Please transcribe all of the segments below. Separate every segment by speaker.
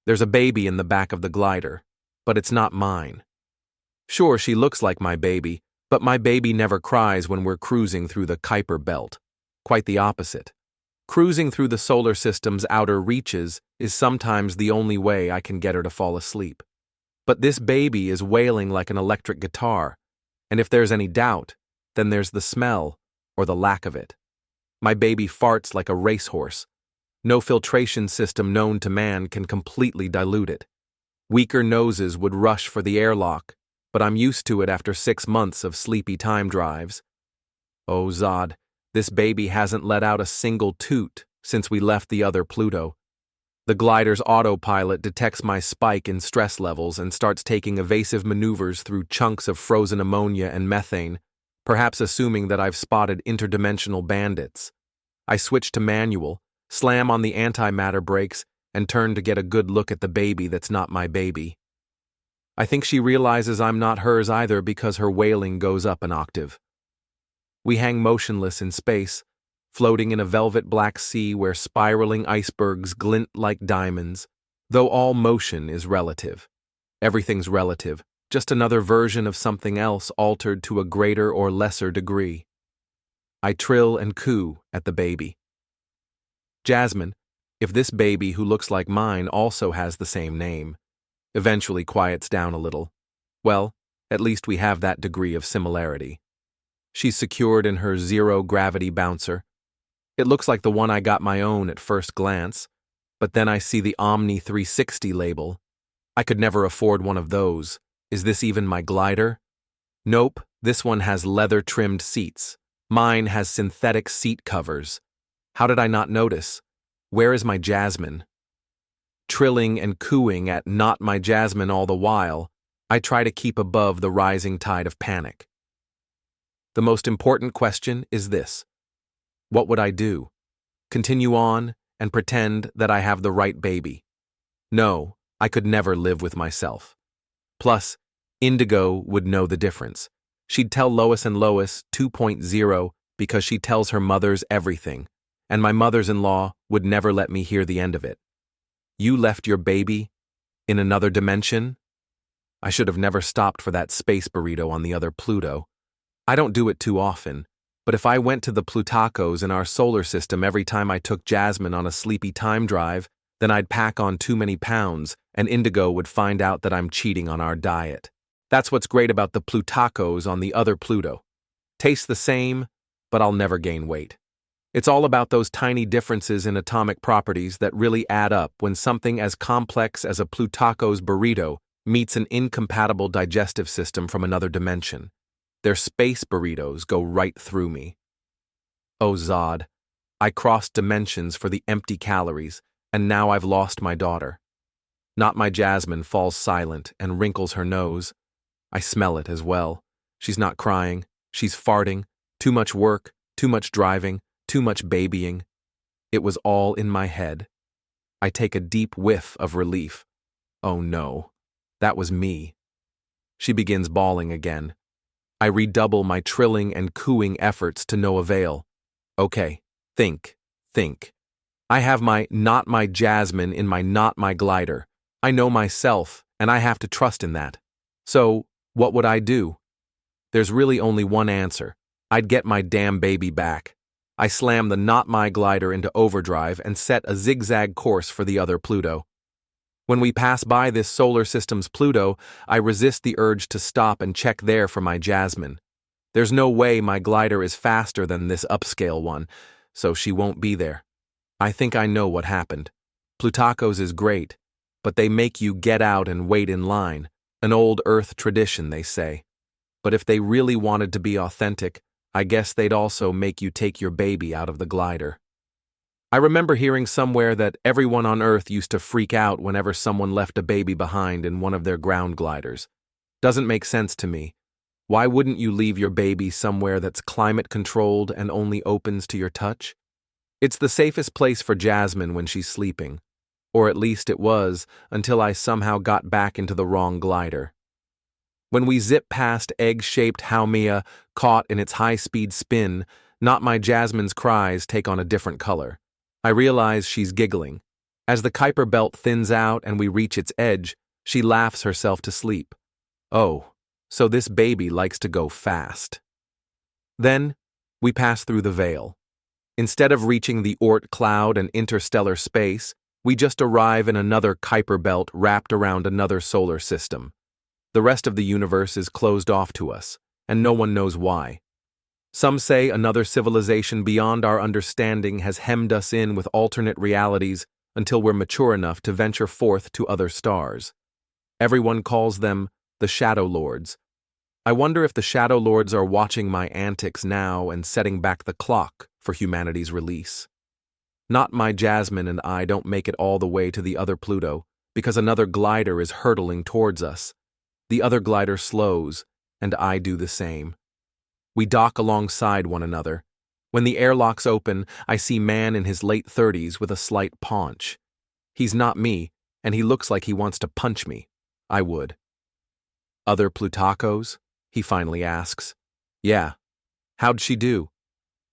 Speaker 1: There's a baby in the back of the glider, but it's not mine. Sure, she looks like my baby, but my baby never cries when we're cruising through the Kuiper belt. Quite the opposite. Cruising through the solar system's outer reaches is sometimes the only way I can get her to fall asleep. But this baby is wailing like an electric guitar, and if there's any doubt, then there's the smell, or the lack of it. My baby farts like a racehorse. No filtration system known to man can completely dilute it. Weaker noses would rush for the airlock, but I'm used to it after 6 months of sleepy time drives. Oh Zod, this baby hasn't let out a single toot since we left the other Pluto. The glider's autopilot detects my spike in stress levels and starts taking evasive maneuvers through chunks of frozen ammonia and methane, perhaps assuming that I've spotted interdimensional bandits. I switch to manual, slam on the antimatter brakes, and turn to get a good look at the baby that's not my baby. I think she realizes I'm not hers either because her wailing goes up an octave. We hang motionless in space, floating in a velvet black sea where spiraling icebergs glint like diamonds, though all motion is relative. Everything's relative, just another version of something else altered to a greater or lesser degree. I trill and coo at the baby. Jasmine, if this baby who looks like mine also has the same name, eventually quiets down a little, well, at least we have that degree of similarity. She's secured in her zero-gravity bouncer. It looks like the one I got my own at first glance, but then I see the Omni 360 label. I could never afford one of those. Is this even my glider? Nope, this one has leather-trimmed seats. Mine has synthetic seat covers. How did I not notice? Where is my Jasmine? Trilling and cooing at "Not my Jasmine" all the while, I try to keep above the rising tide of panic. The most important question is this. What would I do? Continue on and pretend that I have the right baby? No, I could never live with myself. Plus, Indigo would know the difference. She'd tell Lois and Lois 2.0 because she tells her mothers everything, and my mothers-in-law would never let me hear the end of it. You left your baby in another dimension? I should have never stopped for that space burrito on the other Pluto. I don't do it too often, but if I went to the Plutacos in our solar system every time I took Jasmine on a sleepy time drive, then I'd pack on too many pounds, and Indigo would find out that I'm cheating on our diet. That's what's great about the Plutacos on the other Pluto. Tastes the same, but I'll never gain weight. It's all about those tiny differences in atomic properties that really add up when something as complex as a Plutaco's burrito meets an incompatible digestive system from another dimension. Their space burritos go right through me. Oh Zod, I crossed dimensions for the empty calories, and now I've lost my daughter. Not my Jasmine falls silent and wrinkles her nose. I smell it as well. She's not crying, she's farting, too much work, too much driving, too much babying. It was all in my head. I take a deep whiff of relief. Oh no, that was me. She begins bawling again. I redouble my trilling and cooing efforts to no avail. Okay, think. I have my not my Jasmine in my not my glider. I know myself, and I have to trust in that. So, what would I do? There's really only one answer. I'd get my damn baby back. I slam the not my glider into overdrive and set a zigzag course for the other Pluto. When we pass by this solar system's Pluto, I resist the urge to stop and check there for my Jasmine. There's no way my glider is faster than this upscale one, so she won't be there. I think I know what happened. Plutacos is great, but they make you get out and wait in line, an old Earth tradition, they say. But if they really wanted to be authentic, I guess they'd also make you take your baby out of the glider. I remember hearing somewhere that everyone on Earth used to freak out whenever someone left a baby behind in one of their ground gliders. Doesn't make sense to me. Why wouldn't you leave your baby somewhere that's climate-controlled and only opens to your touch? It's the safest place for Jasmine when she's sleeping. Or at least it was, until I somehow got back into the wrong glider. When we zip past egg-shaped Haumea, caught in its high-speed spin, not my Jasmine's cries take on a different color. I realize she's giggling. As the Kuiper belt thins out and we reach its edge, she laughs herself to sleep. Oh, so this baby likes to go fast. Then, we pass through the veil. Instead of reaching the Oort cloud and interstellar space, we just arrive in another Kuiper belt wrapped around another solar system. The rest of the universe is closed off to us, and no one knows why. Some say another civilization beyond our understanding has hemmed us in with alternate realities until we're mature enough to venture forth to other stars. Everyone calls them the Shadow Lords. I wonder if the Shadow Lords are watching my antics now and setting back the clock for humanity's release. Not my Jasmine and I don't make it all the way to the other Pluto, because another glider is hurtling towards us. The other glider slows, and I do the same. We dock alongside one another. When the airlocks open, I see man in his late 30s with a slight paunch. He's not me, and he looks like he wants to punch me. I would. Other Plutacos? He finally asks. Yeah. How'd she do?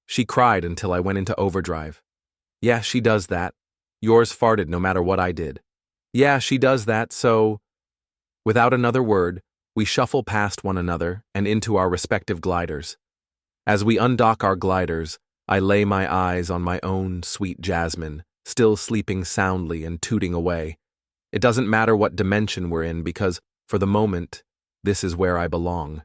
Speaker 1: She cried until I went into overdrive. Yeah, she does that. Yours farted no matter what I did. Yeah, she does that, so... Without another word, we shuffle past one another and into our respective gliders. As we undock our gliders, I lay my eyes on my own sweet Jasmine, still sleeping soundly and tooting away. It doesn't matter what dimension we're in because, for the moment, this is where I belong.